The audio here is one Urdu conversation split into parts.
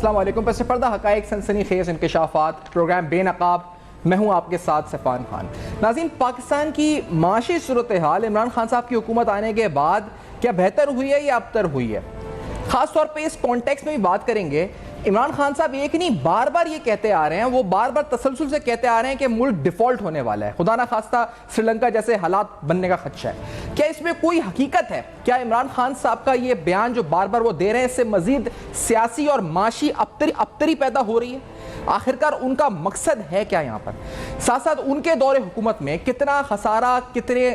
السلام علیکم. پس پردہ حقائق سنسنی خیز انکشافات پروگرام بے نقاب. میں ہوں آپ کے ساتھ سفان خان. ناظرین, پاکستان کی معاشی صورتحال عمران خان صاحب کی حکومت آنے کے بعد کیا بہتر ہوئی ہے یا ابتر ہوئی ہے؟ خاص طور پہ اس کانٹیکس میں بھی بات کریں گے. عمران خان صاحب ایک نہیں بار بار یہ کہتے آ رہے ہیں, وہ بار بار تسلسل سے کہتے آ رہے ہیں کہ ملک ڈیفالٹ ہونے والا ہے, خدا نہ خواستہ سری لنکا جیسے حالات بننے کا خدشہ ہے. کیا اس میں کوئی حقیقت ہے؟ کیا عمران خان صاحب کا یہ بیان جو بار بار وہ دے رہے ہیں اس سے مزید سیاسی اور معاشی ابتری پیدا ہو رہی ہے؟ آخرکار ان کا مقصد ہے کیا یہاں پر؟ ساتھ ساتھ ان کے دور حکومت میں کتنا خسارہ, کتنے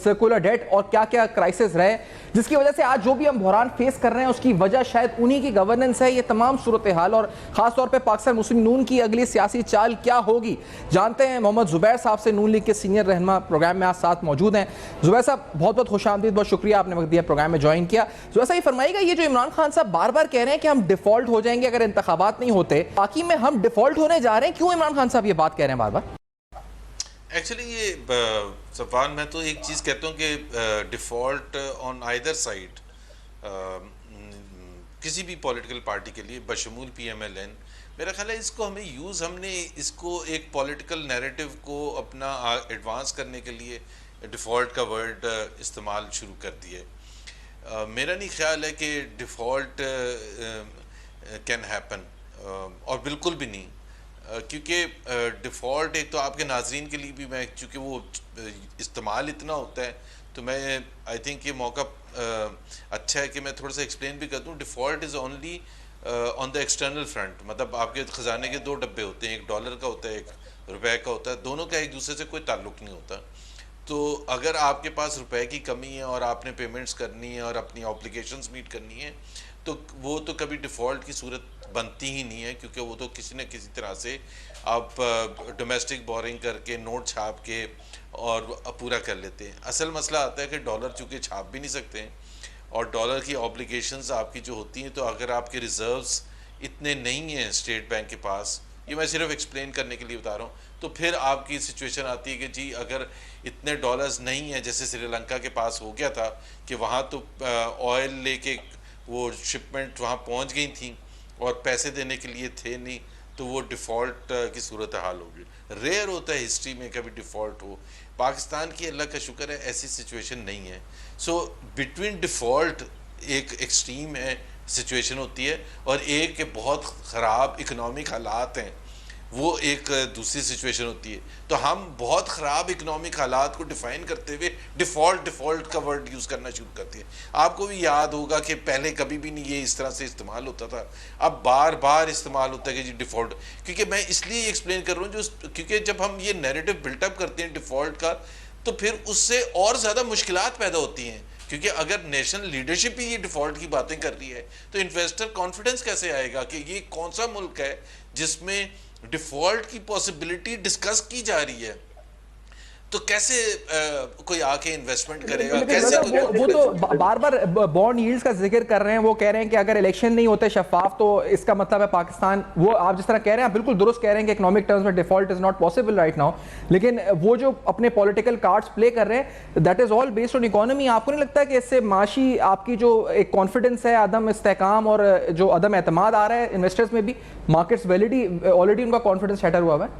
سرکولر ڈیٹ اور کیا کیا کرائسس رہے جس کی وجہ سے آج جو بھی ہم بحران فیس کر رہے ہیں اس کی وجہ شاید انہی کی گورننس ہے. یہ تمام صورتحال اور خاص طور پہ پاکستان مسلم نون کی اگلی سیاسی چال کیا ہوگی جانتے ہیں. محمد زبیر صاحب سے, نون لیگ کے سینئر رہنما, پروگرام میں آج ساتھ موجود ہیں. زبیر صاحب بہت بہت خوش آمدید, بہت شکریہ آپ نے وقت دیا پروگرام میں جوائن کیا. زبیر صاحب یہ فرمائیے گا, یہ جو عمران خان صاحب بار بار کہہ رہے ہیں کہ ہم ڈیفالٹ ہو جائیں گے اگر انتخابات نہیں ہوتے, باقی میں ہم ڈیفالٹ ہونے جا رہے ہیں, کیوں عمران خان صاحب یہ بات کہہ رہے ہیں بار بار؟ ایکچولی یہ صفان, میں تو ایک چیز کہتا ہوں کہ ڈیفالٹ آن آئیدر سائڈ کسی بھی پولیٹیکل پارٹی کے لیے بشمول پی ایم ایل این, میرا خیال ہے اس کو ہم نے اس کو ایک پولیٹیکل نیریٹو کو اپنا ایڈوانس کرنے کے لیے ڈیفالٹ کا ورڈ استعمال شروع کر دیا ہے. میرا نہیں خیال ہے کہ ڈیفالٹ کین ہیپن, اور بالکل بھی نہیں, کیونکہ ڈیفالٹ ایک تو آپ کے ناظرین کے لیے بھی, میں چونکہ وہ استعمال اتنا ہوتا ہے تو میں آئی تھنک یہ موقع اچھا ہے کہ میں تھوڑا سا ایکسپلین بھی کر دوں. Default is only on the external front, مطلب آپ کے خزانے کے دو ڈبے ہوتے ہیں, ایک ڈالر کا ہوتا ہے, ایک روپے کا ہوتا ہے, دونوں کا ایک دوسرے سے کوئی تعلق نہیں ہوتا. تو اگر آپ کے پاس روپے کی کمی ہے اور آپ نے پیمنٹس کرنی ہے اور اپنی آبلیگیشنز میٹ کرنی ہے تو وہ تو کبھی ڈیفالٹ کی صورت بنتی ہی نہیں ہے, کیونکہ وہ تو کسی نہ کسی طرح سے آپ ڈومیسٹک بورنگ کر کے, نوٹ چھاپ کے اور پورا کر لیتے ہیں. اصل مسئلہ آتا ہے کہ ڈالر چونکہ چھاپ بھی نہیں سکتے ہیں اور ڈالر کی آبلیگیشنز آپ کی جو ہوتی ہیں, تو اگر آپ کے ریزروز اتنے نہیں ہیں اسٹیٹ بینک کے پاس, یہ میں صرف ایکسپلین کرنے کے لیے بتا رہا ہوں, تو پھر آپ کی سچویشن آتی ہے کہ جی اگر اتنے ڈالرز نہیں ہیں جیسے سری لنکا کے پاس ہو گیا تھا کہ وہاں تو آئل لے کے وہ شپمنٹ وہاں پہنچ گئی تھیں اور پیسے دینے کے لیے تھے نہیں, تو وہ ڈیفالٹ کی صورتحال ہوگی. ریئر ہوتا ہے ہسٹری میں کبھی ڈیفالٹ ہو. پاکستان کی اللہ کا شکر ہے ایسی سچویشن نہیں ہے. سو بٹوین ڈیفالٹ ایک ایکسٹریم ہے سچویشن ہوتی ہے, اور ایک بہت خراب اکنامک حالات ہیں, وہ ایک دوسری سچویشن ہوتی ہے. تو ہم بہت خراب اکنامک حالات کو ڈیفائن کرتے ہوئے ڈیفالٹ کا ورڈ یوز کرنا شروع کرتے ہیں. آپ کو بھی یاد ہوگا کہ پہلے کبھی بھی نہیں یہ اس طرح سے استعمال ہوتا تھا, اب بار بار استعمال ہوتا ہے کہ جی ڈیفالٹ. کیونکہ میں اس لیے ایکسپلین کر رہا ہوں کیونکہ جب ہم یہ نیریٹو بلٹ اپ کرتے ہیں ڈیفالٹ کا, تو پھر اس سے اور زیادہ مشکلات پیدا ہوتی ہیں. کیونکہ اگر نیشنل لیڈرشپ ہی یہ ڈیفالٹ کی باتیں کر رہی ہے تو انویسٹر کانفیڈنس کیسے آئے گا کہ یہ کون سا ملک ہے جس میں ڈیفالٹ کی پاسبلٹی ڈسکس کی جا رہی ہے, تو کیسے کوئی آ کے انویسٹمنٹ کرے گا, کیسے وہ تو بار بار بانڈ ییلڈز کا ذکر کر رہے ہیں, وہ کہہ رہے ہیں کہ اگر الیکشن نہیں ہوتے شفاف تو اس کا مطلب ہے پاکستان, وہ آپ جس طرح کہہ رہے ہیں بالکل درست کہہ رہے ہیں کہ اکنامک ٹرمز میں default is not possible right now, لیکن وہ جو اپنے پولیٹیکل کارڈز پلے کر رہے ہیں that is all based on economy. آپ کو نہیں لگتا کہ اس سے معاشی آپ کی جو ایک کانفیڈنس ہے, عدم استحکام اور جو عدم اعتماد آ رہا ہے انویسٹرز میں بھی, مارکیٹس آلریڈی ان کا کانفیڈنس شیٹر ہوا ہے؟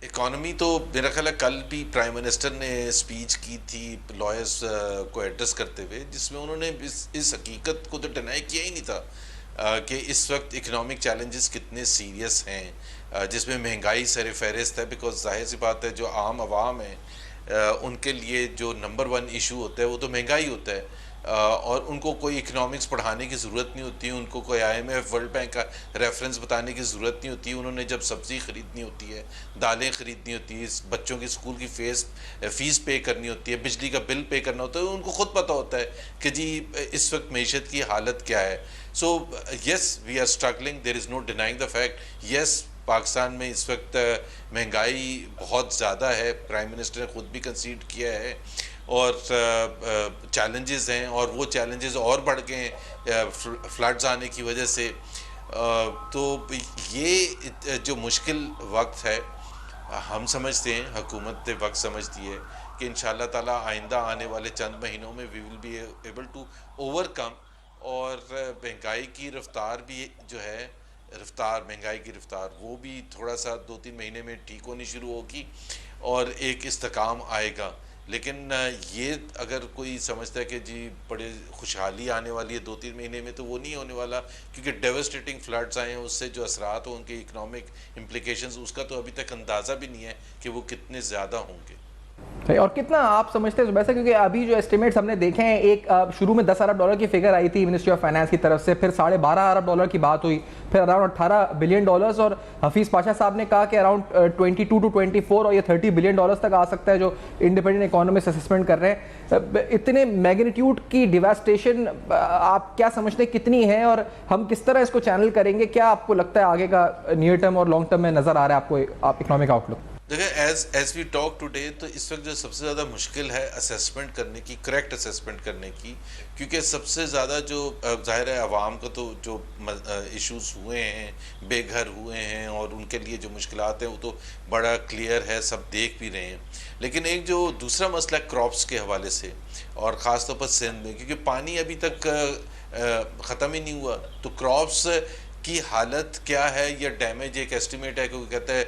اکانومی تو میرا خیال ہے کل بھی پرائم منسٹر نے اسپیچ کی تھی لائرز کو ایڈریس کرتے ہوئے, جس میں انہوں نے اس حقیقت کو تو ڈینائی کیا ہی نہیں تھا کہ اس وقت اکنامک چیلنجز کتنے سیریس ہیں, جس میں مہنگائی سر فہرست ہے. بیکاز ظاہر سی بات ہے جو عام عوام ہیں ان کے لیے جو نمبر 1 ایشو ہوتا ہے وہ تو مہنگائی ہوتا ہے, اور ان کو کوئی اکنامکس پڑھانے کی ضرورت نہیں ہوتی, ان کو کوئی IMF ورلڈ بینک کا ریفرنس بتانے کی ضرورت نہیں ہوتی. انہوں نے جب سبزی خریدنی ہوتی ہے, دالیں خریدنی ہوتی ہے, بچوں کی اسکول کی فیس پے کرنی ہوتی ہے, بجلی کا بل پے کرنا ہوتا ہے, ان کو خود پتہ ہوتا ہے کہ جی اس وقت معیشت کی حالت کیا ہے. So yes we are struggling, there is no denying the fact. Yes Pakistan میں اس وقت مہنگائی بہت زیادہ ہے, پرائم منسٹر نے خود بھی کنسیڈ کیا ہے, اور چیلنجز ہیں, اور وہ چیلنجز اور بڑھ گئے ہیں فلڈز آنے کی وجہ سے. تو یہ جو مشکل وقت ہے ہم سمجھتے ہیں, حکومت وقت سمجھتی ہے کہ انشاءاللہ تعالیٰ آئندہ آنے والے چند مہینوں میں we will be able to overcome اور مہنگائی کی رفتار بھی جو ہے مہنگائی کی رفتار وہ بھی تھوڑا سا 2-3 مہینے میں ٹھیک ہونی شروع ہوگی اور ایک استحکام آئے گا. لیکن یہ اگر کوئی سمجھتا ہے کہ جی بڑے خوشحالی آنے والی ہے 2-3 مہینے میں، تو وہ نہیں ہونے والا، کیونکہ ڈیوسٹیٹنگ فلڈز آئے ہیں، اس سے جو اثرات ہوں ان کے اکنامک امپلیکیشنز اس کا تو ابھی تک اندازہ بھی نہیں ہے کہ وہ کتنے زیادہ ہوں گے. اور کتنا آپ سمجھتے ہیں زبیر صاحب، کیونکہ ابھی جو اسٹیمیٹس ہم نے دیکھے ہیں، ایک شروع میں 10 ارب ڈالر کی فگر آئی تھی منسٹری آف فائنانس کی طرف سے، پھر 12.5 ارب ڈالر کی بات ہوئی، پھر اراؤنڈ 18 بلین ڈالرز، اور حفیظ پاشا صاحب نے کہا کہ اراؤنڈ 22 to 24 اور یہ 30 بلین ڈالرز تک آ سکتا ہے، جو انڈیپینڈنٹ اکانومسٹ اسسمنٹ کر رہے ہیں. اتنے میگنیٹیوڈ کی ڈیواسٹیشن آپ کیا سمجھتے ہیں کتنی ہے، اور ہم کس طرح اس کو چینل کریں گے؟ کیا آپ کو لگتا ہے آگے کا نیئر ٹرم اور لانگ ٹرم میں نظر آ رہا ہے آپ کو اکنامک آؤٹ لک؟ دیکھیں ایز وی ٹاک ٹوڈے، تو اس وقت جو سب سے زیادہ مشکل ہے اسیسمنٹ کرنے کی، کریکٹ اسیسمنٹ کرنے کی، کیونکہ سب سے زیادہ جو ظاہر ہے عوام کو تو جو ایشوز ہوئے ہیں، بے گھر ہوئے ہیں، اور ان کے لیے جو مشکلات ہیں وہ تو بڑا کلیئر ہے، سب دیکھ بھی رہے ہیں. لیکن ایک جو دوسرا مسئلہ ہے کراپس کے حوالے سے، اور خاص طور پر سندھ میں، کیونکہ پانی ابھی تک ختم ہی نہیں ہوا، تو کراپس کی حالت کیا ہے، یا ڈیمیج ایک ایسٹیمیٹ ہے کہ وہ کہتا ہے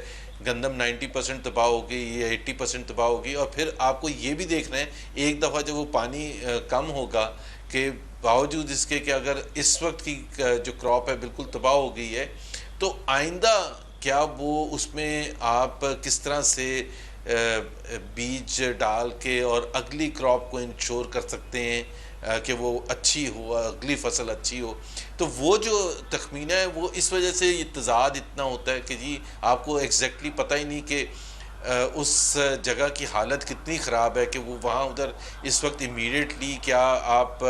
گندم 90% تباہ ہوگی یا 80% تباہ ہوگی. اور پھر آپ کو یہ بھی دیکھنا ہے ایک دفعہ جب وہ پانی کم ہوگا، کہ باوجود اس کے کہ اگر اس وقت کی جو کراپ ہے بالکل تباہ ہو گئی ہے، تو آئندہ کیا وہ اس میں آپ کس طرح سے بیج ڈال کے اور اگلی کراپ کو انشور کر سکتے ہیں کہ وہ اچھی ہو، اگلی فصل اچھی ہو. تو وہ جو تخمینہ ہے وہ اس وجہ سے یہ تضاد اتنا ہوتا ہے کہ جی آپ کو ایگزیکٹلی پتہ ہی نہیں کہ اس جگہ کی حالت کتنی خراب ہے کہ وہ وہاں ادھر اس وقت امیڈیٹلی کیا آپ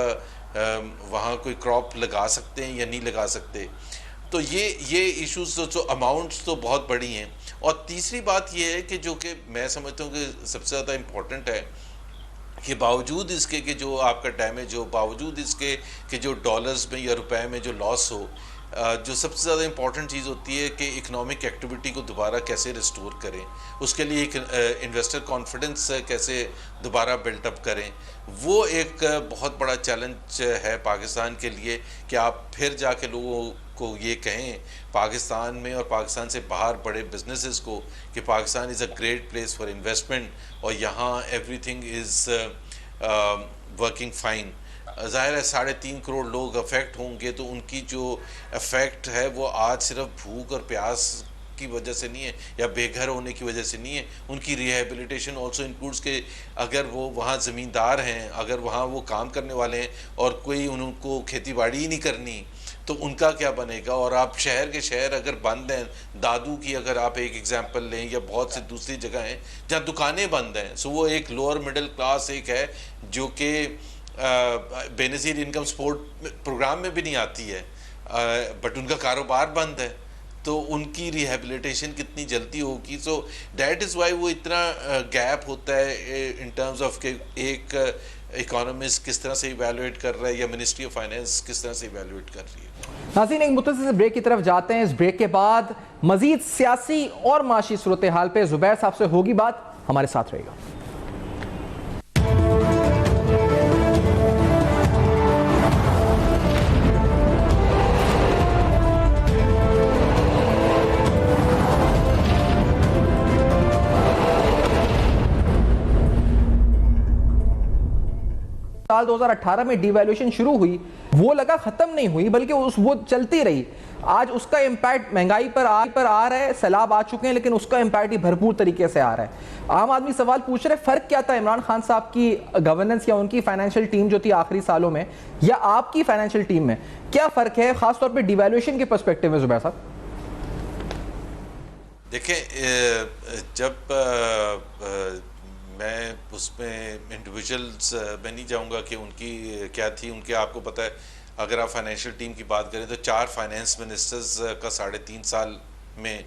وہاں کوئی کراپ لگا سکتے ہیں یا نہیں لگا سکتے. تو یہ ایشوز تو اماؤنٹس تو بہت بڑی ہیں. اور تیسری بات یہ ہے کہ جو کہ میں سمجھتا ہوں کہ سب سے زیادہ امپورٹنٹ ہے، کہ باوجود اس کے کہ جو آپ کا ڈیمیج ہو، باوجود اس کے کہ جو ڈالرز میں یا روپے میں جو لاس ہو، جو سب سے زیادہ امپورٹنٹ چیز ہوتی ہے کہ اکنامک ایکٹیویٹی کو دوبارہ کیسے ریسٹور کریں، اس کے لیے ایک انویسٹر کانفیڈنس کیسے دوبارہ بلٹ اپ کریں. وہ ایک بہت بڑا چیلنج ہے پاکستان کے لیے، کہ آپ پھر جا کے لوگوں کو یہ کہیں پاکستان میں اور پاکستان سے باہر بڑے بزنسز کو کہ Pakistan is a great place for investment, اور یہاں everything is working fine. ظاہر ہے 3.5 کروڑ لوگ افیکٹ ہوں گے، تو ان کی جو افیکٹ ہے وہ آج صرف بھوک اور پیاس کی وجہ سے نہیں ہے یا بے گھر ہونے کی وجہ سے نہیں ہے. ان کی ریہیبلیٹیشن آلسو انکلوڈس کہ اگر وہ وہاں زمیندار ہیں، اگر وہاں وہ کام کرنے والے ہیں اور کوئی ان کو کھیتی باڑی ہی نہیں کرنی، تو ان کا کیا بنے گا. اور آپ شہر کے شہر اگر بند ہیں، دادو کی اگر آپ ایک ایگزامپل لیں، یا بہت سے دوسری جگہ ہیں جہاں دکانیں بند ہیں، سو وہ ایک لوور مڈل کلاس ایک ہے جو کہ بے نظیر انکم سپورٹ پروگرام میں بھی نہیں آتی ہے، بٹ ان کا کاروبار بند ہے، تو ان کی ریہیبلیٹیشن کتنی جلدی ہوگی. سو دیٹ از وائی وہ اتنا گیپ ہوتا ہے ان ٹرمز آف کہ ایک اکانومسٹ کس طرح سے ایویلویٹ کر رہا ہے یا منسٹری آف فائنانس کس طرح سے ایویلویٹ کر رہی ہے. ناظرین ایک مختصر بریک کی طرف جاتے ہیں. اس بریک کے بعد مزید سیاسی اور معاشی صورتحال پہ زبیر صاحب سے ہوگی بات. ہمارے ساتھ رہے گا. سال 2018 میں ڈی ویلیویشن شروع ہوئی، وہ لگا ختم نہیں ہوئی بلکہ وہ چلتی رہی. آج اس کا امپیکٹ مہنگائی پر آ رہا ہے، سیلاب آ چکے ہیں، لیکن اس کا امپیکٹ ہی بھرپور طریقے سے آ رہا ہے. عام آدمی سوال پوچھ رہے فرق کیا تھا عمران خان صاحب کی گورننس یا ان کی فائنینشیل ٹیم جو تھی آخری سالوں میں، یا آپ کی فائنینشیل ٹیم میں کیا فرق ہے خاص طور پہ ڈی ویلیویشن کے پرسپیکٹیو میں؟ زبیر صاحب دیکھیں، جب میں اس میں انڈیویجولز میں نہیں جاؤں گا کہ ان کی کیا تھی، ان کے آپ کو پتہ ہے اگر آپ فائنینشیل ٹیم کی بات کریں تو 4 فائنینس منسٹرز کا 3.5 سال میں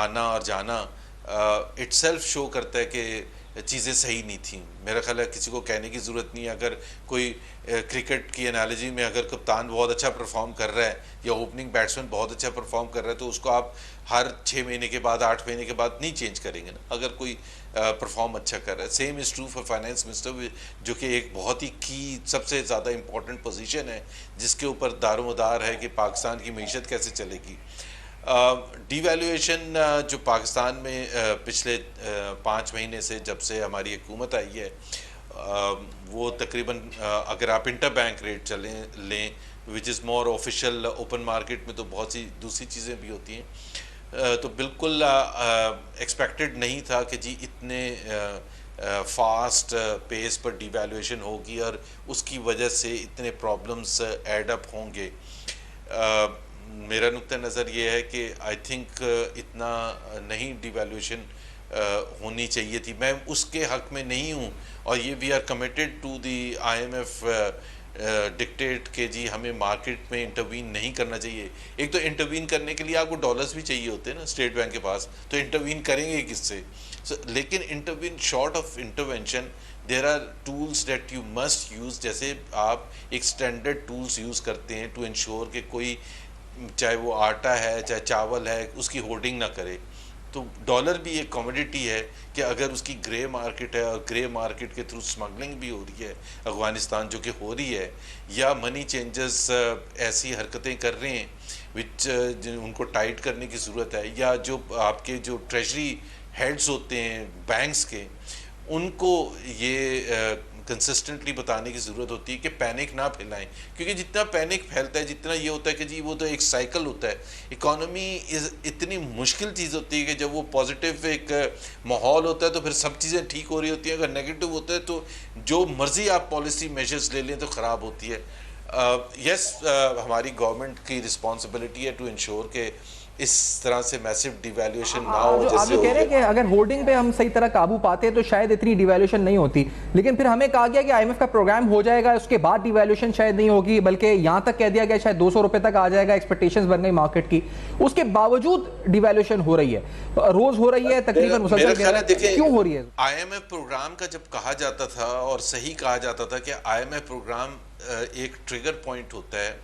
آنا اور جانا اٹ سیلف شو کرتا ہے کہ چیزیں صحیح نہیں تھیں. میرا خیال ہے کسی کو کہنے کی ضرورت نہیں ہے. اگر کوئی کرکٹ کی انالوجی میں اگر کپتان بہت اچھا پرفارم کر رہا ہے یا اوپننگ بیٹسمین بہت اچھا پرفارم کر رہا ہے تو اس کو آپ ہر 6 مہینے کے بعد 8 مہینے کے بعد نہیں چینج کریں گے نا, اگر کوئی پرفارم اچھا کر رہا ہے. Same is true for finance minister, جو کہ ایک بہت ہی کی سب سے زیادہ امپورٹنٹ پوزیشن ہے جس کے اوپر دار و مدار ہے کہ پاکستان کی معیشت کیسے چلے گی. ڈی ویلیویشن جو پاکستان میں پچھلے 5 مہینے سے جب سے ہماری حکومت آئی ہے وہ تقریباً اگر آپ انٹر بینک ریٹ لیں وچ از مور آفیشیل, اوپن مارکیٹ میں تو بہت سی دوسری چیزیں بھی ہوتی ہیں, تو بالکل ایکسپیکٹڈ نہیں تھا کہ جی اتنے فاسٹ پیس پر ڈی ویلیویشن ہوگی اور اس کی وجہ سے اتنے پرابلمس ایڈ اپ ہوں گے. میرا نقطہ نظر یہ ہے کہ آئی تھنک اتنا نہیں ڈی ویلیویشن ہونی چاہیے تھی. میں اس کے حق میں نہیں ہوں, اور یہ we are committed to the IMF dictate کہ جی ہمیں مارکیٹ میں انٹروین نہیں کرنا چاہیے. ایک تو انٹروین کرنے کے لیے آپ کو ڈالرز بھی چاہیے ہوتے ہیں نا اسٹیٹ بینک کے پاس, تو انٹروین کریں گے کس سے. لیکن intervene short of intervention there are tools that you must use, جیسے آپ ایک اسٹینڈرڈ ٹولس یوز کرتے ہیں ٹو انشور کہ کوئی چاہے وہ آٹا ہے چاہے چاول ہے اس کی ہولڈنگ نہ کرے. تو ڈالر بھی ایک کموڈیٹی ہے کہ اگر اس کی گرے مارکیٹ ہے اور گرے مارکیٹ کے تھرو اسمگلنگ بھی ہو رہی ہے افغانستان جو کہ ہو رہی ہے, یا منی چینجز ایسی حرکتیں کر رہے ہیں وچ ان کو ٹائٹ کرنے کی ضرورت ہے, یا جو آپ کے جو ٹریجری ہیڈز ہوتے ہیں بینکس کے ان کو یہ کنسسٹنٹلی بتانے کی ضرورت ہوتی ہے کہ پینک نہ پھیلائیں, کیونکہ جتنا پینک پھیلتا ہے جتنا یہ ہوتا ہے کہ جی وہ تو ایک سائیکل ہوتا ہے. اکانومی اتنی مشکل چیز ہوتی ہے کہ جب وہ پازیٹیو ایک ماحول ہوتا ہے تو پھر سب چیزیں ٹھیک ہو رہی ہوتی ہیں, اگر نیگیٹو ہوتا ہے تو جو مرضی آپ پالیسی میجرز لے لیں تو خراب ہوتی ہے. یس ہماری گورنمنٹ کی رسپانسبلٹی ہے ٹو انشور کہ اس طرح سے میسو ڈی ویلیویشن نہ ہو. آپ جو کہہ رہے ہیں کہ اگر ہولڈنگ پہ ہم صحیح طرح قابو پاتے تو شاید اتنی ڈی ویلیویشن نہیں ہوتی, لیکن پھر ہمیں کہا گیا کہ IMF کا پروگرام ہو جائے گا اس کے بعد ڈی ویلیویشن شاید نہیں ہوگی, بلکہ یہاں تک کہہ دیا گیا شاید 200 روپے تک آ جائے گا, ایکسپیکٹیشنز بن گئی مارکیٹ کی, اس کے باوجود ڈی ویلیویشن ہو رہی ہے, روز ہو رہی ہے, تقریباً مسلسل. کیوں ہو رہی ہے؟ IMF پروگرام کا جب کہا جاتا تھا اور صحیح کہا جاتا تھا کہ IMF پروگرام ایک ٹریگر پوائنٹ ہوتا ہے.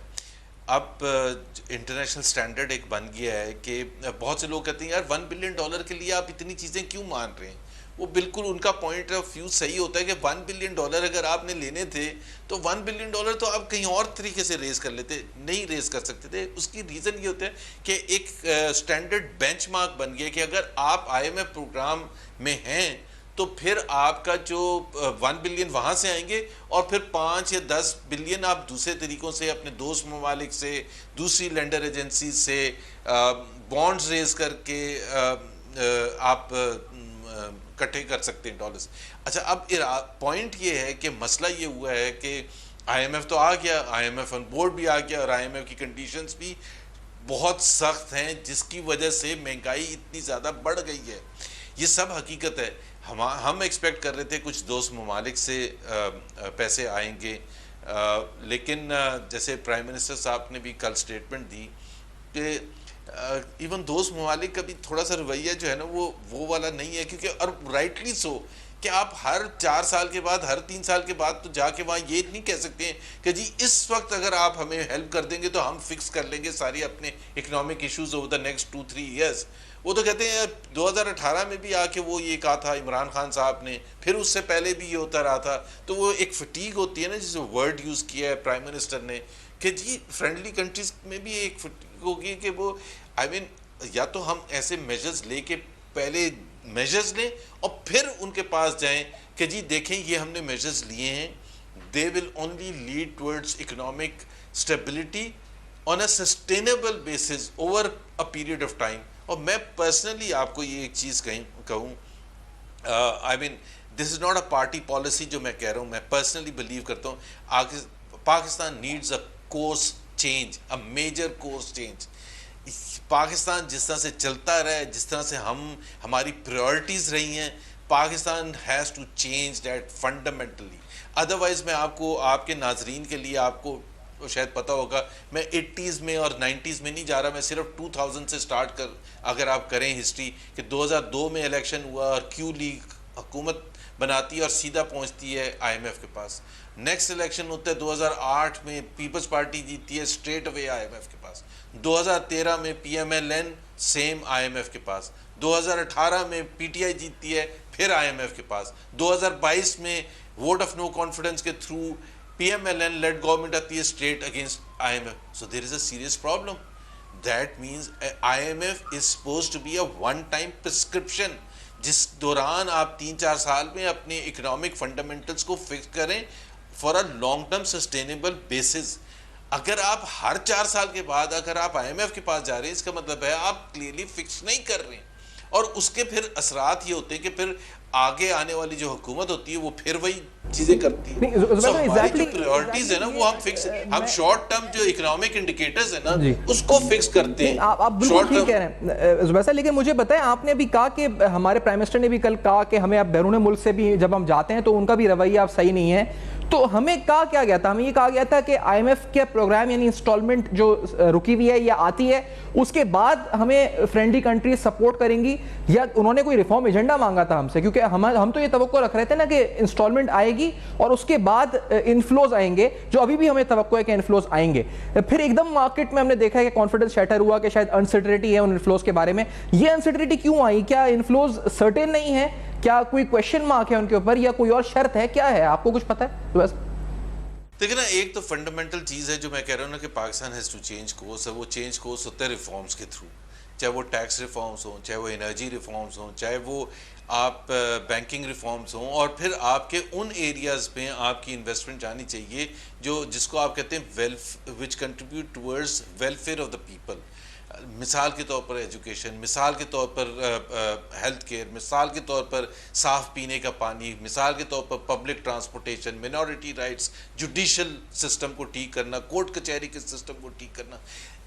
اب انٹرنیشنل سٹینڈرڈ ایک بن گیا ہے کہ بہت سے لوگ کہتے ہیں یار $1 بلین کے لیے آپ اتنی چیزیں کیوں مان رہے ہیں. وہ بالکل ان کا پوائنٹ آف ویو صحیح ہوتا ہے کہ $1 بلین اگر آپ نے لینے تھے تو $1 بلین تو آپ کہیں اور طریقے سے ریز کر لیتے, نہیں ریز کر سکتے تھے. اس کی ریزن یہ ہوتا ہے کہ ایک سٹینڈرڈ بینچ مارک بن گیا کہ اگر آپ IMF پروگرام میں ہیں تو پھر آپ کا جو 1 بلین وہاں سے آئیں گے اور پھر 5 یا 10 بلین آپ دوسرے طریقوں سے اپنے دوست ممالک سے, دوسری لینڈر ایجنسی سے بانڈز ریز کر کے آپ اکٹھے کر سکتے ہیں ڈالرز. اچھا اب پوائنٹ یہ ہے کہ مسئلہ یہ ہوا ہے کہ IMF تو آ گیا, IMF آن بورڈ بھی آ گیا, اور IMF کی کنڈیشنز بھی بہت سخت ہیں جس کی وجہ سے مہنگائی اتنی زیادہ بڑھ گئی ہے. یہ سب حقیقت ہے. ہم ایکسپیکٹ کر رہے تھے کچھ دوست ممالک سے پیسے آئیں گے, لیکن جیسے پرائم منسٹر صاحب نے بھی کل سٹیٹمنٹ دی کہ ایون دوست ممالک کا بھی تھوڑا سا رویہ جو ہے نا وہ والا نہیں ہے, کیونکہ اور رائٹلی سو کہ آپ ہر 4 سال کے بعد, ہر 3 سال کے بعد تو جا کے وہاں یہ نہیں کہہ سکتے ہیں کہ جی اس وقت اگر آپ ہمیں ہیلپ کر دیں گے تو ہم فکس کر لیں گے ساری اپنے economic issues over the next 2-3 years. وہ تو کہتے ہیں 2018 میں بھی آ کے وہ یہ کہا تھا عمران خان صاحب نے, پھر اس سے پہلے بھی یہ ہوتا رہا تھا. تو وہ ایک فٹیگ ہوتی ہے نا, جسے ورڈ یوز کیا ہے پرائم منسٹر نے کہ جی فرینڈلی کنٹریز میں بھی ایک فٹیگ ہوگی کہ وہ یا تو ہم ایسے میجرز لے کے پہلے میجرز لیں اور پھر ان کے پاس جائیں کہ جی دیکھیں یہ ہم نے میجرز لیے ہیں, they will only lead towards economic stability on a sustainable basis over a period of time. اور میں پرسنلی آپ کو یہ ایک چیز کہوں, this is not a party policy جو میں کہہ رہا ہوں, میں پرسنلی بلیو کرتا ہوں Pakistan needs a course change, a major course change. Pakistan جس طرح سے چلتا رہا ہے, جس طرح سے ہماری پریورٹیز رہی ہیں, Pakistan has to change that fundamentally. Otherwise میں آپ کے ناظرین کے لیے آپ کو شاید پتہ ہوگا میں 80s میں اور 90s میں نہیں جا رہا, میں صرف 2000 سے سٹارٹ اگر آپ کریں ہسٹری کہ 2002 میں الیکشن ہوا اور کیو لیگ حکومت بناتی ہے اور سیدھا پہنچتی ہے آئی ایم ایف کے پاس. نیکسٹ الیکشن ہوتا ہے 2008 میں پیپلز پارٹی جیتی ہے straight away I M F کے پاس. 2013 میں P M L N same I M F کے پاس. 2018 میں پی ٹی آئی جیتتی ہے پھر آئی ایم ایف کے پاس. 2022 میں ووٹ آف نو کانفیڈنس کے through P M L N led government آتی ہے straight against I M F. So there is a serious problem. That means IMF is supposed to be a one-time prescription جس دوران آپ 3-4 سال میں اپنے اکنامک فنڈامنٹلس کو فکس کریں for a long term sustainable basis. اگر آپ ہر 4 سال کے بعد اگر آپ آئی ایم ایف کے پاس جا رہے ہیں اس کا مطلب ہے آپ کلیئرلی فکس نہیں کر رہے ہیں, اور اس کے پھر اثرات یہ ہوتے ہیں کہ پھر آگے آنے والی جو حکومت ہوتی ہے وہ پھر وہی چیزیں کرتی ہے. سو ہماری جو پریورٹیز ہے نا وہ ہم شارٹ ٹرم جو اکنامک انڈیکیٹرز ہیں نا اس کو فکس کرتے ہیں. آپ بالکل ٹھیک کہہ رہے ہیں زبیر صاحب, لیکن مجھے بتائیں, آپ نے ابھی کہا کہ ہمارے پرائم منسٹر نے بھی کل کہا کہ ہمیں اب بیرون ملک سے بھی جب ہم جاتے ہیں تو ان کا بھی رویہ اب صحیح نہیں ہے. تو ہمیں کہا کیا گیا تھا؟ ہمیں یہ کہا گیا تھا کہ آئی ایم ایف کے پروگرام یعنی انسٹالمنٹ جو رکی ہوئی ہے یا آتی ہے اس کے بعد ہمیں فرینڈلی کنٹریز سپورٹ کریں گی, یا انہوں نے کوئی ریفارم ایجنڈا مانگا تھا ہم سے؟ کیونکہ ہم تو یہ توقع رکھ رہے تھے نا کہ انسٹالمنٹ آئے گی اور اس کے بعد انفلوز آئیں گے, جو ابھی بھی ہمیں توقع ہے کہ انفلوز آئیں گے. پھر ایک دم مارکیٹ میں ہم نے دیکھا ہے کہ کانفیڈنس شیٹر ہوا کہ شاید انسرٹنٹی ہے ان انفلوز کے بارے میں. یہ انسرٹنٹی کیوں آئی؟ کیا انفلوز سرٹن نہیں ہے؟ کیا کوئی کویشچن مارک ہے ان کے اوپر, یا کوئی اور شرط ہے؟ کیا ہے, آپ کو کچھ پتہ ہے؟ بس دیکھیں نا, ایک تو فنڈامنٹل چیز ہے جو میں کہہ رہا ہوں نا کہ Pakistan has to change course. وہ چینج کورس ہوتا ہے ریفارمس کے تھرو, چاہے وہ ٹیکس ریفارمس ہوں, چاہے وہ انرجی ریفارمس ہوں, چاہے وہ آپ بینکنگ ریفارمس ہوں, اور پھر آپ کے ان ایریاز پہ آپ کی انویسٹمنٹ جانی چاہیے جس کو آپ کہتے ہیں which contribute towards welfare of the people. مثال کے طور پر ایجوکیشن, مثال کے طور پر ہیلتھ کیئر, مثال کے طور پر صاف پینے کا پانی, مثال کے طور پر public transportation, minority rights, judicial system کو ٹھیک کرنا, کورٹ کچہری کے سسٹم کو ٹھیک کرنا.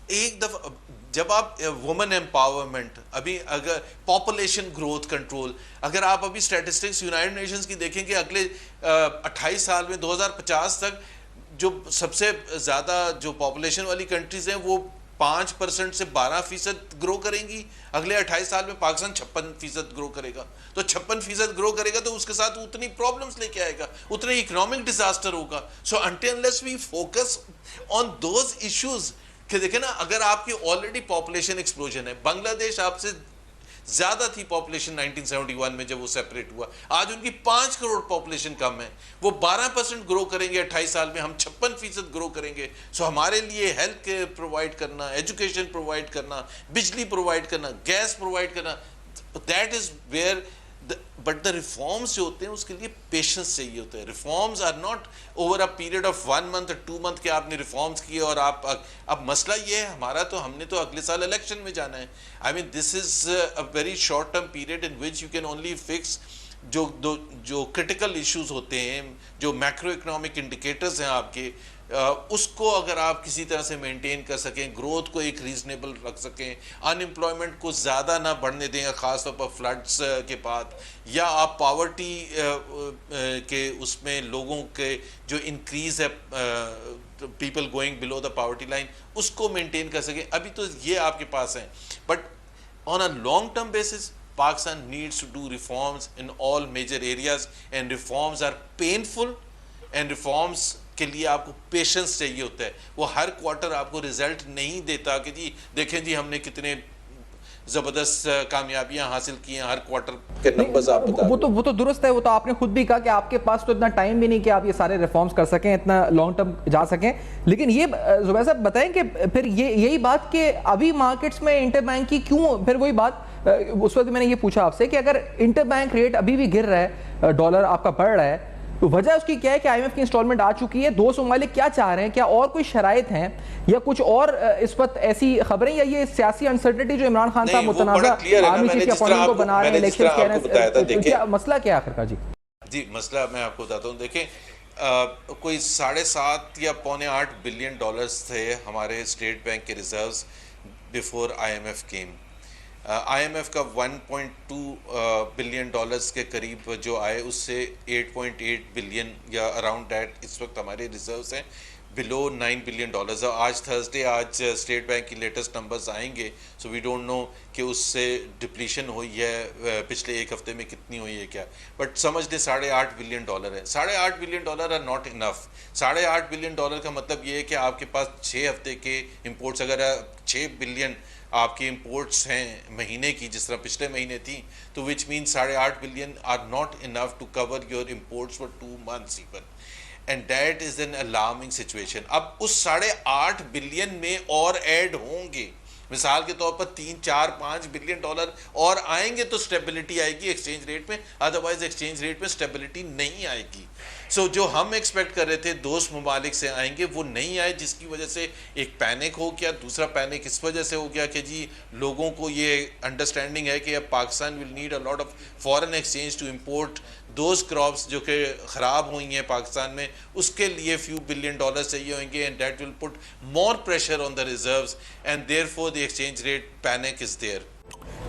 ایک دفعہ جب آپ وومن ایمپاورمنٹ, ابھی اگر پاپولیشن گروتھ کنٹرول, اگر آپ ابھی اسٹیٹسٹکس یونائٹڈ نیشنز کی دیکھیں کہ اگلے 28 سال میں 2050 تک جو سب سے زیادہ جو پاپولیشن والی کنٹریز ہیں وہ 5% سے 12% گرو کریں گی. اگلے 28 سال میں پاکستان 56% گرو کرے گا. تو 56% گرو کرے گا تو اس کے ساتھ اتنی پرابلمس لے کے آئے گا, اتنے اکنامک ڈیزاسٹر ہوگا. So until unless we focus on those issues, کہ دیکھیں نا اگر آپ کی آلریڈی پاپولیشن ایکسپلوژن ہے, بنگلہ دیش آپ سے زیادہ تھی پاپولیشن 1971 میں جب وہ سیپریٹ ہوا, آج ان کی 5 کروڑ پاپولیشن کم ہے, وہ 12% گرو کریں گے 28 سال میں, ہم 56% گرو کریں گے. سو ہمارے لیے ہیلتھ کیئر پرووائڈ کرنا, ایجوکیشن پرووائڈ کرنا, بجلی پرووائڈ کرنا, گیس پرووائڈ کرنا, that is where. But the reforms جو ہوتے ہیں اس کے لیے پیشنس چاہیے ہوتا ہے. Reforms are not over a period of 1 month or 2 month کہ آپ نے ریفارمس کیے اور آپ اب مسئلہ یہ ہے ہمارا, تو ہم نے تو اگلے سال الیکشن میں جانا ہے. I mean this is a very short term period in which you can only fix جو کرٹیکل ایشوز ہوتے ہیں, جو میکرو اکنامک انڈیکیٹرز ہیں آپ کے, اس کو اگر آپ کسی طرح سے مینٹین کر سکیں, گروتھ کو ایک ریزنیبل رکھ سکیں, ان امپلائمنٹ کو زیادہ نہ بڑھنے دیں خاص طور پر فلڈس کے بعد, یا آپ پاورٹی کے اس میں لوگوں کے جو انکریز ہے people going below the poverty line اس کو مینٹین کر سکیں. ابھی تو یہ آپ کے پاس ہیں, but on a long term basis Pakistan needs to do reforms in all major areas, and reforms are painful, and reforms کے لیے آپ کو پیشنس چاہیے ہوتا ہے. وہ ہر کوارٹر آپ کو رزلٹ نہیں دیتا کہ جی دیکھیں جی ہم نے کتنے زبردست کامیابیاں حاصل کی ہیں, ہر کوارٹر کے نمبرز آپ بتا. وہ تو درست ہے, وہ تو آپ نے خود بھی کہا کہ آپ کے پاس تو اتنا ٹائم بھی نہیں کہ آپ یہ سارے ریفارمز کر سکیں, اتنا لانگ ٹرم جا سکیں. لیکن یہ زبیر صاحب بتائیں کہ پھر یہی بات کہ ابھی مارکیٹس میں انٹر بینک کی کیوں, پھر وہی بات اس وقت میں نے یہ پوچھا آپ سے کہ اگر انٹر بینک ریٹ ابھی بھی گر رہا ہے, ڈالر آپ کا بڑھ رہا ہے, تو وجہ اس کی کیا ہے کہ آئی ایم ایف کی انسٹالمنٹ آ چکی ہے, 200 ممالک کیا چاہ رہے ہیں, کیا اور کوئی شرائط ہیں یا کچھ اور اس وقت ایسی خبریں, یا یہ سیاسی انسرٹنٹی جو عمران خان صاحب متنازع آرمی چیف کی اپوائنٹمنٹ کو بنا رہے ہیں, الیکشن کہہ رہے ہیں, کیا مسئلہ کیا ہے آخر کا؟ جی مسئلہ میں آپ کو بتاتا ہوں. دیکھیں کوئی 7.5 یا $7.8 بلین تھے ہمارے اسٹیٹ بینک کے reserves before I M F came. I M F کا 1.2 بلین کے قریب جو آئے, اس سے 8.8 بلین یا اراؤنڈ دیٹ اس وقت ہمارے ریزروز ہیں. below $9 billion. آج تھرسڈے، آج اسٹیٹ بینک کی لیٹسٹ نمبرز آئیں گے، سو وی ڈونٹ نو کہ اس سے ڈپلیشن ہوئی ہے پچھلے ایک ہفتے میں کتنی ہوئی ہے کیا، بٹ سمجھ لیں $8.5 بلین ہے. $8.5 billion are not enough. $8.5 billion کا مطلب یہ ہے کہ آپ کے پاس 6 ہفتے کے امپورٹس، اگر 6 بلین آپ کی امپورٹس ہیں مہینے کی جس طرح پچھلے مہینے تھیں، تو which means $8.5 billion are not enough to cover your imports for 2 months even. And that is an alarming situation. اب اس $8.5 بلین میں اور ایڈ ہوں گے، مثال کے طور پر 3 4 5 بلین ڈالر اور آئیں گے تو اسٹیبلٹی آئے گی ایکسچینج ریٹ میں، ادروائز ایکسچینج ریٹ میں اسٹیبلٹی نہیں آئے گی. سو جو ہم ایکسپیکٹ کر رہے تھے دوست ممالک سے آئیں گے وہ نہیں آئے، جس کی وجہ سے ایک پینک ہو گیا. دوسرا پینک اس وجہ سے ہو گیا کہ جی لوگوں کو یہ انڈرسٹینڈنگ ہے کہ اب Pakistan will need a lot of foreign exchange to import those crops جو کہ خراب ہوئی ہیں پاکستان میں، اس کے لیے فیو بلین ڈالر چاہیے ہوں گے. And that will put more pressure on the reserves and therefore the exchange rate panic is there.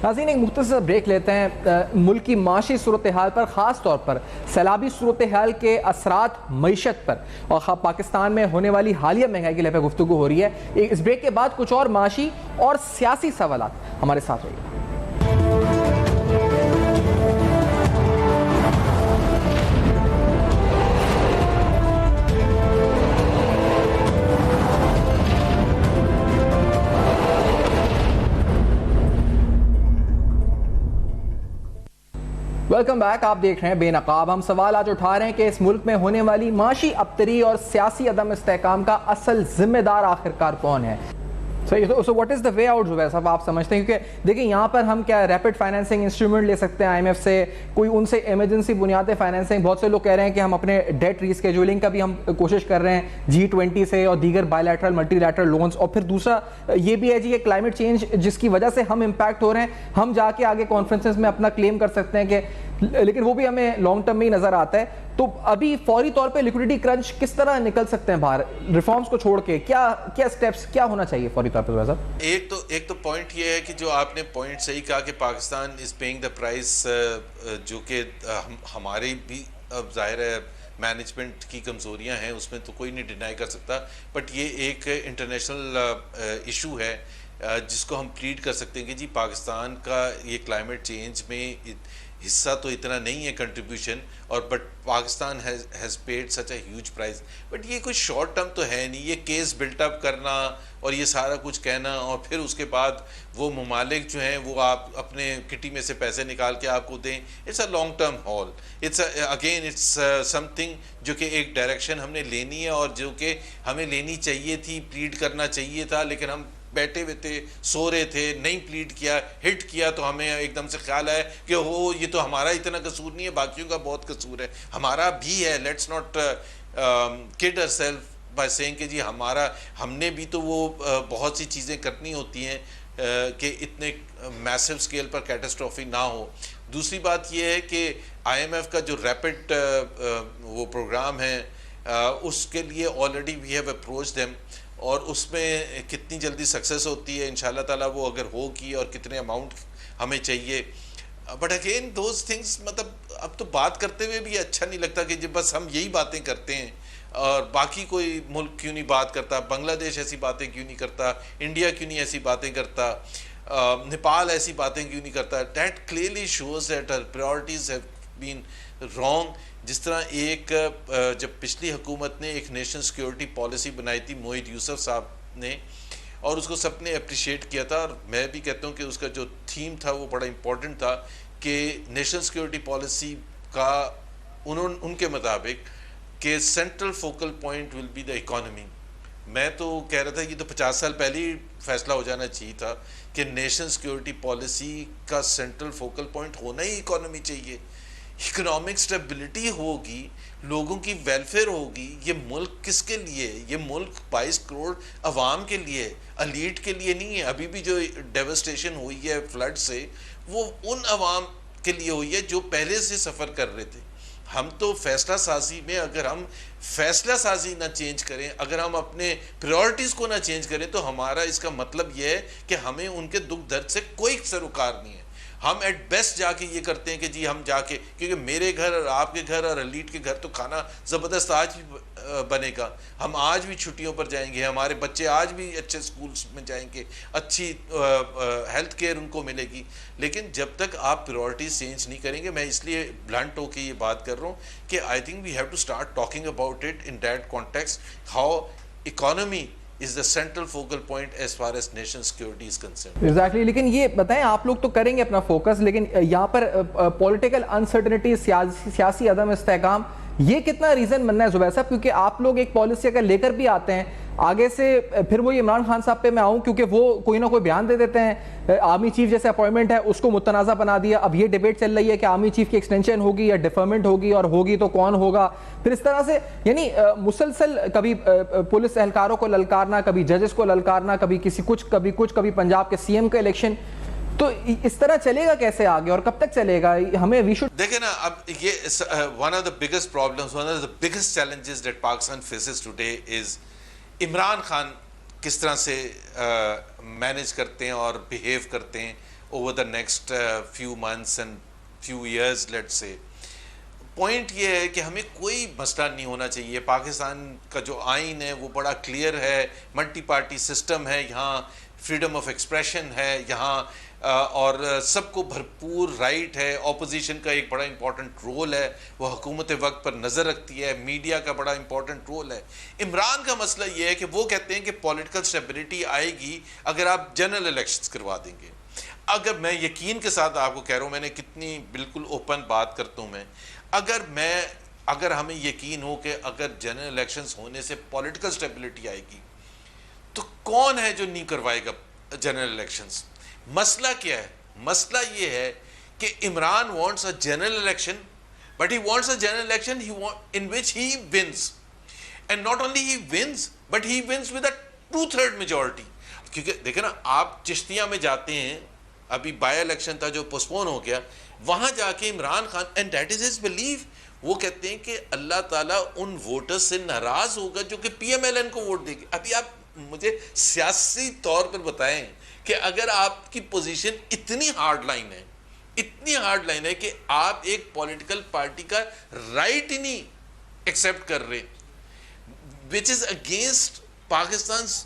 ناظرین ایک مختصر بریک لیتے ہیں. ملک کی معاشی صورتحال پر، خاص طور پر سیلابی صورتحال کے اثرات معیشت پر اور پاکستان میں ہونے والی حالیہ مہنگائی کے لیے گفتگو ہو رہی ہے. اس بریک کے بعد کچھ اور معاشی اور سیاسی سوالات ہمارے ساتھ رہیے. Welcome back. آپ دیکھ رہے ہیں بے نقاب. ہم سوال آج اٹھا رہے ہیں کہ اس ملک میں ہونے والی معاشی ابتری اور سیاسی عدم استحکام کا اصل ذمہ دار آخرکار کون ہے؟ So what is the way out زبیر صاحب؟ آپ سمجھتے ہیں کیونکہ دیکھیں یہاں پر ہم کیا ریپڈ فائنینسنگ انسٹرومنٹ لے سکتے ہیں آئی ایم ایف سے، کوئی ان سے ایمرجنسی بنیاد فائنینسنگ. بہت سے لوگ کہہ رہے ہیں کہ ہم اپنے ڈیٹ ریسکیجولنگ کا بھی ہم کوشش کر رہے ہیں G20 سے اور دیگر by lateral multi lateral loans. اور پھر دوسرا یہ بھی ہے جی یہ کلائمیٹ چینج جس کی وجہ سے ہم امپیکٹ ہو رہے ہیں، ہم جا کے آگے کانفرنسز میں اپنا کلیم کر سکتے ہیں کہ، لیکن وہ بھی ہمیں لانگ ٹرم میں ہی نظر آتا ہے. تو ابھی فوری طور پہ لیکوڈیٹی کرنچ کس طرح نکل سکتے ہیں باہر ریفارمز کو چھوڑ کے؟ کیا سٹیپس کیا ہونا چاہیے فوری طور پہ صاحب؟ ایک تو پوائنٹ یہ ہے کہ جو آپ نے پوائنٹ صحیح کہا کہ Pakistan is paying the price, جو کہ ہمارے بھی اب ظاہر ہے مینجمنٹ کی کمزوریاں ہیں، اس میں تو کوئی نہیں ڈینائی کر سکتا، بٹ یہ ایک انٹرنیشنل ایشو ہے جس کو ہم پلیڈ کر سکتے ہیں کہ جی پاکستان کا یہ کلائمیٹ چینج میں حصہ تو اتنا نہیں ہے کنٹریبیوشن، اور but Pakistan has paid such a huge price. But یہ کوئی شارٹ ٹرم تو ہے نہیں. یہ کیس بلٹ اپ کرنا اور یہ سارا کچھ کہنا اور پھر اس کے بعد وہ ممالک جو ہیں وہ آپ اپنے کٹی میں سے پیسے نکال کے آپ کو دیں، it's a long term haul. It's something جو کہ ایک ڈائریکشن ہم نے لینی ہے اور جو کہ ہمیں لینی چاہیے تھی، پلیڈ کرنا چاہیے تھا، لیکن ہم بیٹھے ہوئے تھے، سو رہے تھے، نہیں پلیڈ کیا، ہٹ کیا تو ہمیں ایک دم سے خیال آیا کہ یہ تو ہمارا اتنا قصور نہیں ہے، باقیوں کا بہت قصور ہے. ہمارا بھی ہے. لیٹس ناٹ کڈ اور سیلف بائی سینگ کہ جی ہم نے بھی تو وہ بہت سی چیزیں کرنی ہوتی ہیں کہ اتنے میسو اسکیل پر کیٹاسٹرافی نہ ہو. دوسری بات یہ ہے کہ آئی ایم ایف کا جو ریپڈ وہ پروگرام ہے اس کے لیے already we have approach them, اور اس میں کتنی جلدی سکسیس ہوتی ہے انشاءاللہ تعالیٰ وہ اگر ہوگی، اور کتنے اماؤنٹ ہمیں چاہیے. بٹ اگین دوز تھنگس، مطلب اب تو بات کرتے ہوئے بھی اچھا نہیں لگتا کہ جب بس ہم یہی باتیں کرتے ہیں اور باقی کوئی ملک کیوں نہیں بات کرتا، بنگلہ دیش ایسی باتیں کیوں نہیں کرتا، انڈیا کیوں نہیں ایسی باتیں کرتا، نیپال ایسی باتیں کیوں نہیں کرتا. That clearly shows that our priorities have been wrong. جس طرح جب پچھلی حکومت نے ایک نیشنل سیکیورٹی پالیسی بنائی تھی موحد یوسف صاحب نے، اور اس کو سب نے اپریشیٹ کیا تھا، اور میں بھی کہتا ہوں کہ اس کا جو تھیم تھا وہ بڑا امپورٹنٹ تھا کہ نیشنل سیکیورٹی پالیسی کا ان کے مطابق کہ central focal point will be the economy. میں تو کہہ رہا تھا یہ تو 50 سال پہلے ہی فیصلہ ہو جانا چاہیے تھا کہ نیشنل سیکیورٹی پالیسی کا سینٹرل فوکل پوائنٹ ہونا ہی اکانومی چاہیے. اکنامک سٹیبلٹی ہوگی، لوگوں کی ویلفیئر ہوگی. یہ ملک کس کے لیے؟ یہ ملک 22 کروڑ عوام کے لیے، الیٹ کے لیے نہیں ہے. ابھی بھی جو ڈیوسٹیشن ہوئی ہے فلڈ سے، وہ ان عوام کے لیے ہوئی ہے جو پہلے سے سفر کر رہے تھے. ہم تو فیصلہ سازی میں اگر ہم فیصلہ سازی نہ چینج کریں، اگر ہم اپنے پریورٹیز کو نہ چینج کریں، تو ہمارا اس کا مطلب یہ ہے کہ ہمیں ان کے دکھ درد سے کوئی سروکار نہیں ہے. ہم ایٹ بیسٹ جا کے یہ کرتے ہیں کہ جی ہم جا کے, کیونکہ میرے گھر اور آپ کے گھر اور ایلیٹ کے گھر تو کھانا زبردست آج بھی بنے گا, ہم آج بھی چھٹیوں پر جائیں گے, ہمارے بچے آج بھی اچھے سکولز میں جائیں گے, اچھی ہیلتھ کیئر ان کو ملے گی. لیکن جب تک آپ پریورٹیز چینج نہیں کریں گے, میں اس لیے بلنٹ ہو کے یہ بات کر رہا ہوں کہ I think we have to start talking about it in that context, how economy is the central focal point as far as nation security is concerned. Exactly. لیکن یہ بتائیں, آپ لوگ تو کریں گے اپنا فوکس, لیکن یہاں پر پولیٹیکل انسرٹنٹی, سیاسی عدم استحکام, یہ کتنا ریزن بننا ہے زبیر صاحب؟ کیونکہ آپ لوگ ایک پالیسی اگر لے کر بھی آتے ہیں آگے سے, پھر وہ عمران خان صاحب پہ میں آؤں, کیونکہ وہ کوئی نہ کوئی بیان دے دیتے ہیں, آرمی چیف جیسے اپوائنٹمنٹ ہے اس کو متنازع بنا دیا, اب یہ ڈیبیٹ چل رہی ہے کہ آرمی چیف کی ایکسٹینشن ہوگی یا ڈیفرمنٹ ہوگی, اور ہوگی تو کون ہوگا, پھر اس طرح سے یعنی مسلسل کبھی پولیس اہلکاروں کو للکارنا, کبھی ججز کو للکارنا, کبھی کسی کچھ, کبھی کچھ, کبھی پنجاب کے سی ایم کا الیکشن. تو اس طرح چلے گا کیسے آگے اور کب تک چلے گا؟ ہمیں وی شوڈ دیکھیں نا, اب یہ one of the biggest problems, one of the biggest challenges that Pakistan phases today is Imran Khan کس طرح سے مینیج کرتے ہیں اور بیہیو کرتے ہیں over the next few months and few years let's say. Point یہ ہے کہ ہمیں کوئی مسئلہ نہیں ہونا چاہیے. پاکستان کا جو آئین ہے وہ بڑا کلیئر ہے, ملٹی پارٹی سسٹم ہے, یہاں فریڈم آف ایکسپریشن ہے یہاں, اور سب کو بھرپور رائٹ ہے. اپوزیشن کا ایک بڑا امپورٹنٹ رول ہے, وہ حکومت وقت پر نظر رکھتی ہے. میڈیا کا بڑا امپورٹنٹ رول ہے. عمران کا مسئلہ یہ ہے کہ وہ کہتے ہیں کہ پولیٹیکل اسٹیبلٹی آئے گی اگر آپ جنرل الیکشنز کروا دیں گے. اگر میں یقین کے ساتھ آپ کو کہہ رہا ہوں, میں نے کتنی بالکل اوپن بات کرتا ہوں میں, اگر ہمیں یقین ہو کہ اگر جنرل الیکشنز ہونے سے پولیٹیکل اسٹیبلٹی آئے گی, تو کون ہے جو نہیں کروائے گا جنرل الیکشنز؟ مسئلہ کیا ہے؟ مسئلہ یہ ہے کہ Imran wants a general election, but he wants a general election in which he wins, and not only he wins but he wins with a 2/3 majority. کیونکہ دیکھیں نا, آپ چشتیاں میں جاتے ہیں, ابھی بائی الیکشن تھا جو پوسپون ہو گیا, وہاں جا کے Imran Khan, and that is his belief, وہ کہتے ہیں کہ اللہ تعالیٰ ان ووٹر سے ناراض ہوگا جو کہ پی ایم ایل این کو ووٹ دے گی. ابھی آپ مجھے سیاسی طور پر بتائیں کہ اگر آپ کی پوزیشن اتنی ہارڈ لائن ہے, اتنی ہارڈ لائن ہے کہ آپ ایک پولیٹیکل پارٹی کا رائٹ ہی نہیں ایکسیپٹ کر رہے, وچ از اگینسٹ پاکستان's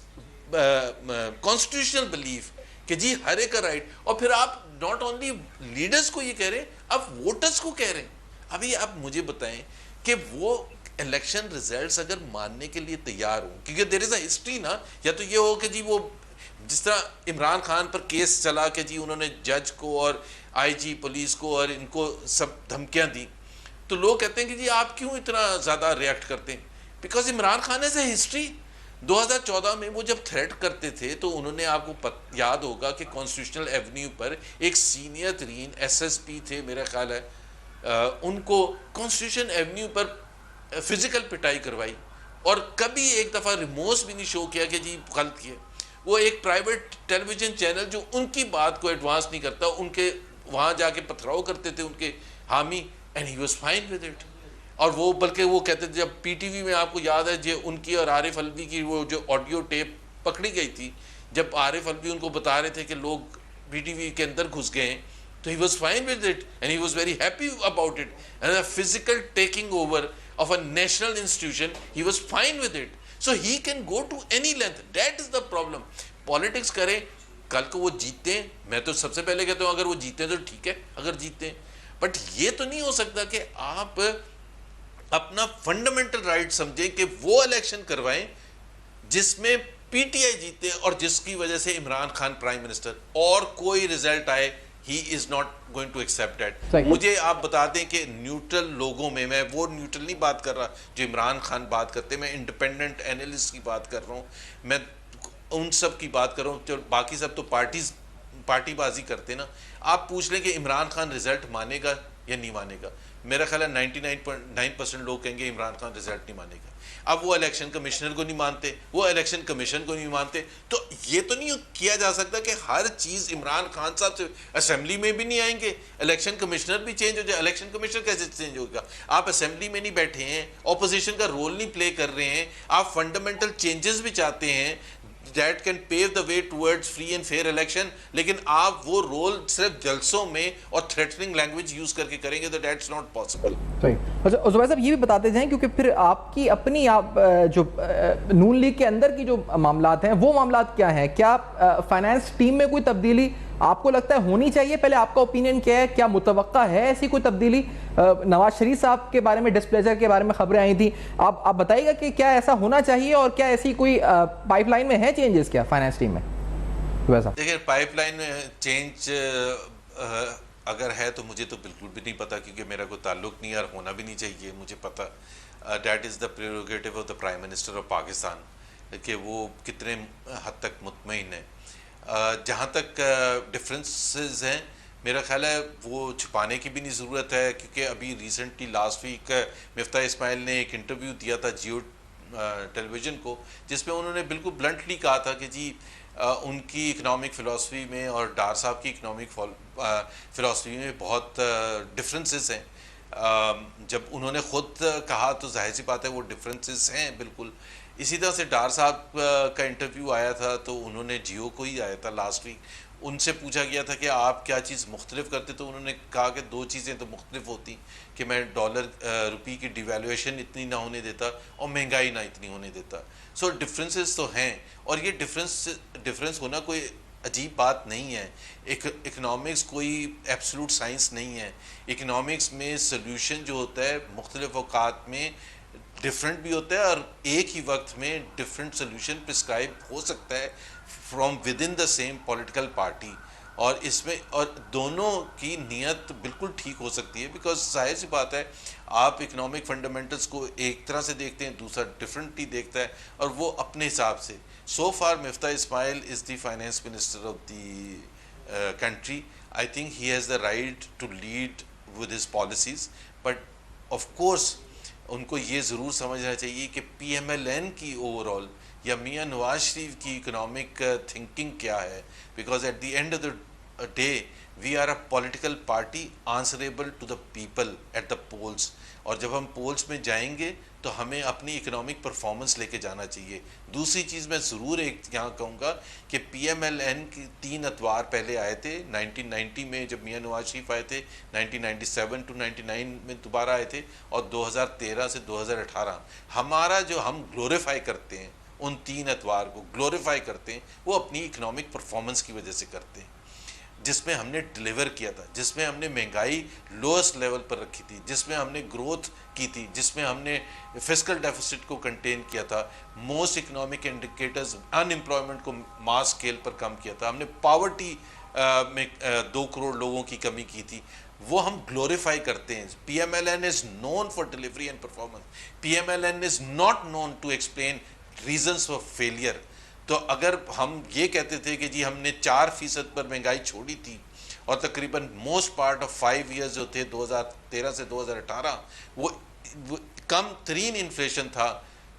کانسٹیٹیوشنل بلیف کہ جی ہر ایک کا رائٹ, اور پھر آپ ناٹ اونلی لیڈرز کو یہ کہہ رہے ہیں, آپ ووٹرز کو کہہ رہے ہیں. ابھی آپ مجھے بتائیں کہ وہ الیکشن ریزلٹس اگر ماننے کے لیے تیار ہوں, کیونکہ دیر از اے ہسٹری نا, یا تو یہ ہو کہ جی وہ جس طرح عمران خان پر کیس چلا کہ جی انہوں نے جج کو اور آئی جی پولیس کو اور ان کو سب دھمکیاں دی, تو لوگ کہتے ہیں کہ جی آپ کیوں اتنا زیادہ ریئیکٹ کرتے ہیں؟ Because Imran Khan as a history 2014 میں وہ جب تھریٹ کرتے تھے تو انہوں نے, آپ کو یاد ہوگا کہ کانسٹیٹیوشنل ایونیو پر ایک سینئر ترین ایس ایس پی تھے میرا خیال ہے, ان کو کانسٹیٹیوشن ایونیو پر فزیکل پٹائی کروائی, اور کبھی ایک دفعہ ریمورس بھی نہیں شو کیا کہ جی غلط کیا. وہ ایک پرائیویٹ ٹیلی ویژن چینل جو ان کی بات کو ایڈوانس نہیں کرتا, ان کے وہاں جا کے پتھراؤ کرتے تھے ان کے حامی, and he was fine with it. اور وہ بلکہ وہ کہتے تھے, جب پی ٹی وی میں آپ کو یاد ہے جو ان کی اور عارف الوی کی وہ جو آڈیو ٹیپ پکڑی گئی تھی, جب عارف الوی ان کو بتا رہے تھے کہ لوگ پی ٹی وی کے اندر گھس گئے ہیں, تو he was fine with it and he was very happy about it, and the physical taking over of a national institution, he was fine with it. So he can go to any length. That is the problem. Politics کریں, کل کو وہ جیتتے ہیں, میں تو سب سے پہلے کہتا ہوں اگر وہ جیتے ہیں تو ٹھیک ہے, اگر جیتتے ہیں, بٹ یہ تو نہیں ہو سکتا کہ آپ اپنا فنڈامنٹل رائٹ سمجھیں کہ وہ الیکشن کروائیں جس میں پی ٹی آئی جیتے اور جس کی وجہ سے عمران خان پرائم منسٹر, اور کوئی ریزلٹ آئے, he is not going to accept that. مجھے آپ بتا دیں کہ نیوٹرل لوگوں میں وہ نیوٹرل نہیں بات کر رہا جو عمران خان بات کرتے, میں انڈیپینڈنٹ اینالسٹ کی بات کر رہا ہوں, میں ان سب کی بات کر رہا ہوں, جو باقی سب تو پارٹی بازی کرتے نا. آپ پوچھ لیں کہ عمران خان رزلٹ مانے گا یا نہیں مانے گا, میرا خیال ہے 99.9% لوگ کہیں گے عمران خان رزلٹ نہیں مانے گا. اب وہ الیکشن کمشنر کو نہیں مانتے, وہ الیکشن کمیشن کو نہیں مانتے, تو یہ تو نہیں کیا جا سکتا کہ ہر چیز عمران خان صاحب سے, اسمبلی میں بھی نہیں آئیں گے, الیکشن کمشنر بھی چینج ہو جائے. الیکشن کمشنر کیسے چینج ہوگا؟ آپ اسمبلی میں نہیں بیٹھے ہیں, اپوزیشن کا رول نہیں پلے کر رہے ہیں, آپ فنڈامنٹل چینجز بھی چاہتے ہیں, that can pave the way towards free and fair election. لیکن آپ وہ رول صرف جلسوں میں اور threatening language یوز کر کے کریں گے تو that's not possible. صحیح. اچھا زبیر صاحب یہ بھی بتاتے جائیں کیونکہ پھر آپ کی اپنی جو نون لیگ کے اندر کی جو معاملات ہیں وہ معاملات کیا ہیں؟ کیا فائنانس ٹیم میں کوئی تبدیلی آپ کو لگتا ہے ہونی چاہیے؟ پہلے آپ کا اوپینین کیا ہے؟ کیا متوقع ہے ایسی کوئی تبدیلی؟ نواز شریف صاحب کے بارے میں ڈسپلیزر کے بارے میں خبریں آئی تھیں, آپ بتائیے گا کہ کیا ایسا ہونا چاہیے اور کیا ایسی کوئی پائپ لائن میں ہے چینجز کیا فائنانس ٹیم میں؟ دیکھیں پائپ لائن میں چینج اگر ہے تو مجھے تو بالکل بھی نہیں پتا, کیونکہ میرا کوئی تعلق نہیں اور ہونا بھی نہیں چاہیے مجھے پتا. That is the prerogative of the prime minister of Pakistan کہ وہ کتنے حد تک مطمئن ہیں. جہاں تک ڈفرینسز ہیں میرا خیال ہے وہ چھپانے کی بھی نہیں ضرورت ہے, کیونکہ ابھی ریسنٹلی لاسٹ ویک مفتاح اسماعیل نے ایک انٹرویو دیا تھا جیو ٹیلی ویژن کو, جس میں انہوں نے بالکل بلنٹلی کہا تھا کہ جی ان کی اکنامک فلاسفی میں اور ڈار صاحب کی اکنامک فلاسفی میں بہت ڈفرینسز ہیں. جب انہوں نے خود کہا تو ظاہر سی بات ہے وہ ڈفرینسز ہیں بالکل. اسی طرح سے ڈار صاحب کا انٹرویو آیا تھا تو انہوں نے جیو کو ہی آیا تھا لاسٹ ویک, ان سے پوچھا گیا تھا کہ آپ کیا چیز مختلف کرتے, تو انہوں نے کہا کہ دو چیزیں تو مختلف ہوتی کہ میں ڈالر روپی کی ڈیویلیویشن اتنی نہ ہونے دیتا اور مہنگائی نہ اتنی ہونے دیتا. سو ڈفرینسز تو ہیں, اور یہ ڈفرینس ہونا کوئی عجیب بات نہیں ہے. اکنامکس کوئی ایبسلوٹ سائنس نہیں ہے. اکنامکس میں سلوشن جو ہوتا ہے مختلف اوقات میں ڈفرینٹ بھی ہوتا ہے, اور ایک ہی وقت میں ڈفرینٹ سلوشن پرسکرائب ہو سکتا ہے from with in the same political party, اور اس میں اور دونوں کی نیت بالکل ٹھیک ہو سکتی ہے. بیکاز ظاہر سی بات ہے آپ اکنامک فنڈامنٹلس کو ایک طرح سے دیکھتے ہیں, دوسرا ڈفرینٹلی دیکھتا ہے, اور وہ اپنے حساب سے. So for Miftah Ismail is the finance minister of the country. I think he has the right to lead with his policies, but of course ان کو یہ ضرور سمجھنا چاہیے کہ پی ایم ایل این کی اوور آل یا میاں نواز شریف کی اکنامک تھنکنگ کیا ہے. Because at the end of the day we are a political party answerable to the people at the polls, اور جب ہم پولس میں جائیں گے تو ہمیں اپنی اکنامک پرفارمنس لے کے جانا چاہیے. دوسری چیز میں ضرور ایک یہاں کہوں گا کہ پی ایم ایل این کی 3 اتوار پہلے آئے تھے 1990 میں جب میاں نواز شریف آئے تھے, 1997 ٹو 99 میں دوبارہ آئے تھے, اور 2013 سے 2018 ہمارا جو ہم گلوریفائی کرتے ہیں ان 3 اتوار کو گلوریفائی کرتے ہیں وہ اپنی اکنامک پرفارمنس کی وجہ سے کرتے ہیں, جس میں ہم نے ڈیلیور کیا تھا, جس میں ہم نے مہنگائی لوئسٹ لیول پر رکھی تھی, جس میں ہم نے گروتھ کی تھی, جس میں ہم نے فسکل ڈیفیسٹ کو کنٹین کیا تھا, موسٹ اکنامک انڈیکیٹرز ان امپلائمنٹ کو ماس اسکیل پر کم کیا تھا, ہم نے پاورٹی میں 2 کروڑ لوگوں کی کمی کی تھی. وہ ہم گلوریفائی کرتے ہیں. P M L N is known for delivery and performance. P M L N is not known to explain reasons for failure. تو اگر ہم یہ کہتے تھے کہ جی ہم نے 4% پر مہنگائی چھوڑی تھی, اور تقریباً موسٹ پارٹ آف 5 ایئرز جو تھے 2013 سے 2018 وہ کم ترین انفلیشن تھا,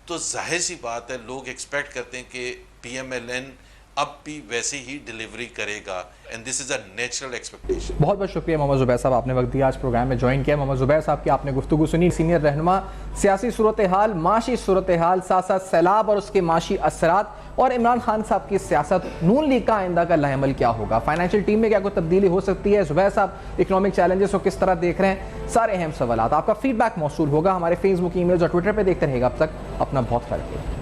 تو ظاہر سی بات ہے لوگ ایکسپیکٹ کرتے ہیں کہ پی ایم ایل این اب بھی ویسے ہی ڈیلیوری کرے گا, and this is a natural expectation. بہت بہت شکریہ محمد زبیر صاحب, آپ نے وقت دیا, آج پروگرام میں جوائن کیا. محمد زبیر صاحب کی آپ نے گفتگو سنی, سینئر رہنما, سیاسی صورتحال, معاشی صورتحال, ساتھ ساتھ سیلاب اور اس کے معاشی اثرات, اور عمران خان صاحب کی سیاست, نون لیگ کا آئندہ کا لائحہ عمل کیا ہوگا, فائنینشیل ٹیم میں کیا کوئی تبدیلی ہو سکتی ہے, زبیر صاحب اکنامک چیلنجز کو کس طرح دیکھ رہے ہیں, سارے اہم سوالات. آپ کا فیڈ بیک موصول ہوگا ہمارے فیس بک, ای میلز اور ٹویٹر پہ. دیکھتے رہے گا. اب تک اپنا بہت خیال رکھیے.